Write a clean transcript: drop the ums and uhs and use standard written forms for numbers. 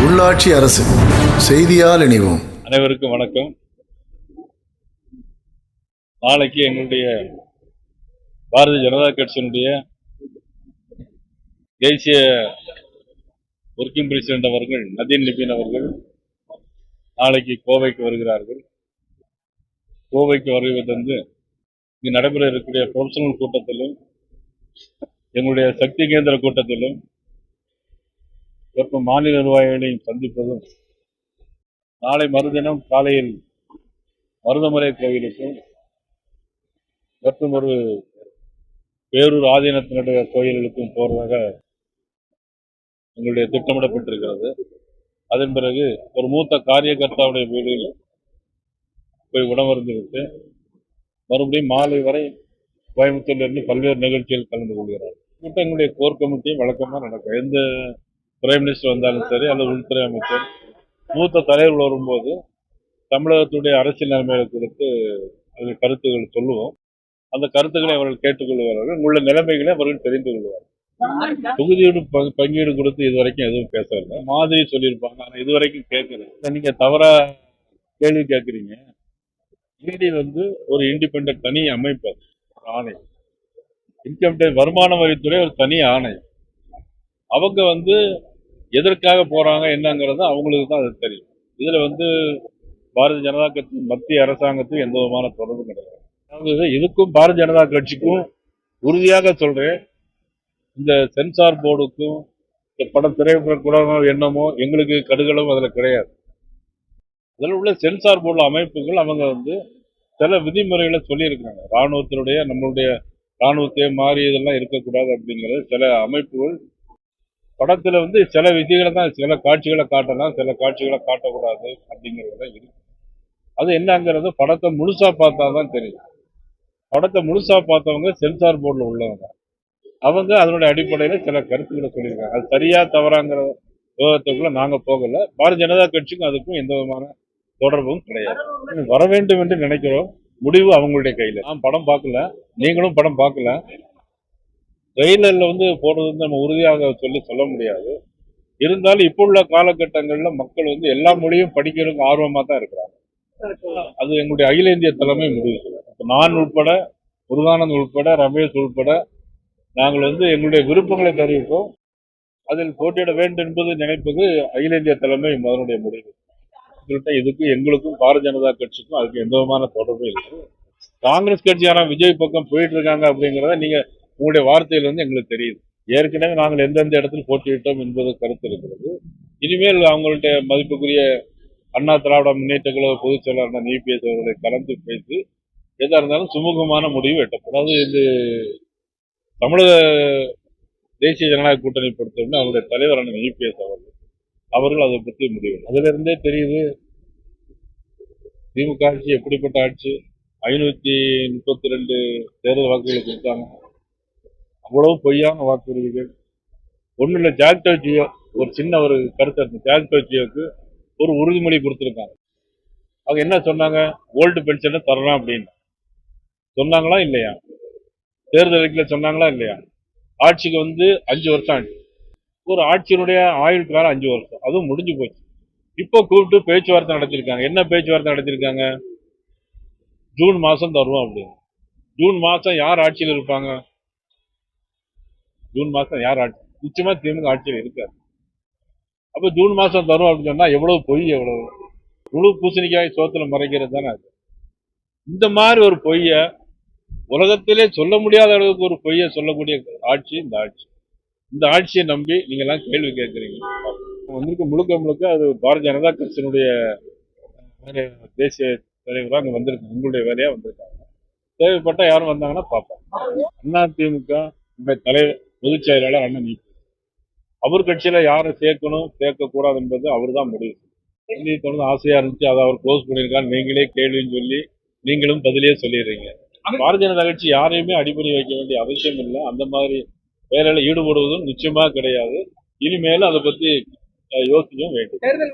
உள்ளாட்சி அரசு செய்தியால் இணைவோம். அனைவருக்கும் வணக்கம். நாளைக்கு எங்களுடைய பாரதிய ஜனதா கட்சியினுடைய தேசிய ஒர்க்கிங் பிரசிடென்ட் அவர்கள் நதீன் நிபின் அவர்கள் நாளைக்கு கோவைக்கு வருகிறார்கள். கோவைக்கு வருவதற்கு இங்கு நடைபெற இருக்கக்கூடிய ப்ரொஃபஷனல் கூட்டத்திலும் எங்களுடைய சக்தி கேந்திர கூட்டத்திலும் மற்றும் மாநில நிர்வாகிகளையும் சந்திப்பதும், நாளை மறுதினம் காலையில் மருதமலை கோவிலுக்கும் மற்றும் ஒரு பேரூர் ஆதீனத்தினுடைய கோயில்களுக்கும் போறதாக எங்களுடைய திட்டமிடப்பட்டிருக்கிறது. அதன் பிறகு ஒரு மூத்த காரியகர்த்தாவுடைய வீடுகளில் போய் உணவருந்துவிட்டு மறுபடியும் மாலை வரை கோயம்புத்தூரிலிருந்து பல்வேறு நிகழ்ச்சிகள் கலந்து கொள்கிறார். இப்போ எங்களுடைய கோர் கமிட்டியும் வழக்கமாக நடக்கும். எந்த பிரைம் மினிஸ்டர் வந்தாலும் சரி அல்லது உள்துறை அமைச்சர் மூத்த தலைவர்கள் வரும்போது தமிழகத்துடைய அரசியல் நிலைமைகளை குறித்து அதில் கருத்துக்கள் சொல்லுவோம். அந்த கருத்துக்களை அவர்கள் கேட்டுக்கொள்வார்கள். உள்ள நிலைமைகளை அவர்கள் தெரிந்து கொள்வார்கள். தொகுதியோடு பங்கீடு கொடுத்து இதுவரைக்கும் எதுவும் பேசல. மாதிரி சொல்லியிருப்பாங்க, ஆனால் இதுவரைக்கும் கேட்கல. நீங்க தவறா கேள்வி கேட்குறீங்க. இடி ஒரு இண்டிபெண்டன்ட் தனி அமைப்பு, ஆணை. இன்கம் டேக்ஸ் வருமான வரித்துறை ஒரு தனி ஆணை. அவங்க எதற்காக போறாங்க என்னங்கிறது அவங்களுக்கு தான் அது தெரியும். இதுல பாரதிய ஜனதா கட்சி மத்திய அரசாங்கத்துக்கு எந்த விதமான தொடர்பும் கிடையாது. அதாவது இதுக்கும் பாரதிய ஜனதா கட்சிக்கும் உறுதியாக சொல்றேன், இந்த சென்சார் போர்டுக்கும் இந்த படம் திரைப்படக்கூடமோ என்னமோ எங்களுக்கு கடுகளும் அதுல கிடையாது. அதில் உள்ள சென்சார் போர்டு அமைப்புகள் அவங்க சில விதிமுறைகளை சொல்லியிருக்காங்க. இராணுவத்தினுடைய நம்மளுடைய இராணுவத்தை மாறி இதெல்லாம் இருக்கக்கூடாது அப்படிங்கிறது சில அமைப்புகள் படத்துல சில விதிகளை தான், சில காட்சிகளை காட்டலாம், சில காட்சிகளை காட்டக்கூடாது அப்படிங்கிறதுலாம் இருக்கு. அது என்னங்கிறது படத்தை முழுசா பார்த்தா தான் தெரியும். படத்தை முழுசா பார்த்தவங்க சென்சார் போர்டில் உள்ளவங்க, அவங்க அதனுடைய அடிப்படையில் சில கருத்துக்களை சொல்லியிருக்காங்க. அது சரியா தவறாங்கிற விவாதத்துக்குள்ள நாங்க போகல. பாரதிய ஜனதா கட்சிக்கும் அதுக்கும் எந்த விதமான தொடர்பும் கிடையாது. வர வேண்டும் என்று நினைக்கிறோம். முடிவு அவங்களுடைய கையில. நான் படம் பார்க்கல, நீங்களும் படம் பார்க்கல. ட்ரெயிலர்ல போடுறது நம்ம உறுதியாக சொல்ல முடியாது. இருந்தாலும் இப்போ உள்ள காலகட்டங்கள்ல மக்கள் எல்லா மொழியும் படிக்கிறதுக்கு ஆர்வமா தான் இருக்கிறாங்க. அது எங்களுடைய அகில இந்திய தலைமை முடிவு செய்யும். நான் உட்பட, முருகானந்த் உட்பட, ரமேஷ் உட்பட நாங்கள் எங்களுடைய விருப்பங்களை தெரிவிப்போம். அதில் போட்டியிட வேண்டும் என்பது நினைப்பது அகில இந்திய தலைமை அதனுடைய முடிவு. இதுக்கு எங்களுக்கும் பாரதிய ஜனதா கட்சிக்கும் அதுக்கு எந்த விதமான தொடர்பும் இல்லை. காங்கிரஸ் கட்சியான விஜய் பக்கம் போயிட்டு இருக்காங்க அப்படிங்கிறத நீங்க உங்களுடைய வார்த்தையில் எங்களுக்கு தெரியுது. ஏற்கனவே நாங்கள் எந்தெந்த இடத்துல போட்டியிட்டோம் என்பது கருத்து இருக்கிறது. இனிமேல் அவங்கள்ட்ட மதிப்புக்குரிய அண்ணா திராவிட முன்னேற்ற கழக பொதுச் செயலாளர் இபிஎஸ் அவர்களை கலந்து பேசி எதா இருந்தாலும் சுமூகமான முடிவு எட்டப்படும். அதாவது இது தமிழக தேசிய ஜனநாயக கூட்டணி பொறுத்தவரை அவருடைய தலைவரான இபிஎஸ் அவர்கள் அதை பற்றி முடிவு. அதுல இருந்தே தெரியுது திமுக ஆட்சி எப்படிப்பட்ட ஆட்சி. 532 தேர்தல் வாக்குகளை கொடுத்தாங்க. அவ்வளவு பொய்யான வாக்குறுதிகள். ஒன்றும் இல்லை, ஜாக்டோ ஜியோ ஒரு சின்ன ஒரு கருத்து இருக்கு. ஜாக்டோ ஜியோக்கு ஒரு உறுதிமொழி கொடுத்துருக்காங்க. அவங்க என்ன சொன்னாங்க? ஓல்டு பென்ஷனை தரலாம் அப்படின்னு சொன்னாங்களா இல்லையா? தேர்தல் அறிக்கையில் சொன்னாங்களா இல்லையா? ஆட்சிக்கு 5 வருஷம் ஆச்சு. ஒரு ஆட்சியினுடைய ஆயுள் காலம் 5 வருஷம், அதுவும் முடிஞ்சு போச்சு. இப்போ கூப்பிட்டு பேச்சுவார்த்தை நடத்திருக்காங்க. என்ன பேச்சுவார்த்தை நடத்திருக்காங்க? ஜூன் மாசம் தருவோம் அப்படின்னு. ஜூன் மாசம் யார் ஆட்சியில் இருப்பாங்க? ஜூன் மாசம் யார் ஆட்சி? நிச்சயமா திமுக ஆட்சியில் இருக்காது. அப்ப ஜூன் மாசம் தரும் அப்படின்னு சொன்னா எவ்வளவு பொய், எவ்வளவு முழு பூசணிக்காய் சோத்துல மறைக்கிறது தானே அது. இந்த மாதிரி ஒரு பொய்ய உலகத்திலே சொல்ல முடியாத அளவுக்கு ஒரு பொய்ய சொல்லக்கூடிய ஆட்சி இந்த ஆட்சி. இந்த ஆட்சியை நம்பி நீங்க எல்லாம் கேள்வி கேட்கறீங்க. முழுக்க முழுக்க அது பாரதிய ஜனதா கட்சியினுடைய தேசிய தலைவராக அங்க வந்திருக்கு. உங்களுடைய வேலையா வந்திருக்காங்க. தேவைப்பட்டா யாரும் வந்தாங்கன்னா பார்ப்போம். அதிமுக தலைவர் பொதுச் செயலாளர் அண்ணன் அவர் கட்சியில யாரை சேர்க்கணும் சேர்க்க கூடாது என்பது அவர் தான் முடிவு. தொடர்ந்து ஆசையா இருந்துச்சு, அதை அவர் க்ளோஸ் பண்ணியிருக்காரு. நீங்களே கேள்வின்னு சொல்லி நீங்களும் பதிலே சொல்லிடுறீங்க. பாரதிய ஜனதா கட்சி யாரையுமே அடிப்படை வைக்க வேண்டிய அவசியம் இல்லை. அந்த மாதிரி வேலையில ஈடுபடுவதும் நிச்சயமா கிடையாது. இனிமேலும் அதை பத்தி யோசிக்கவும் வேண்டும்.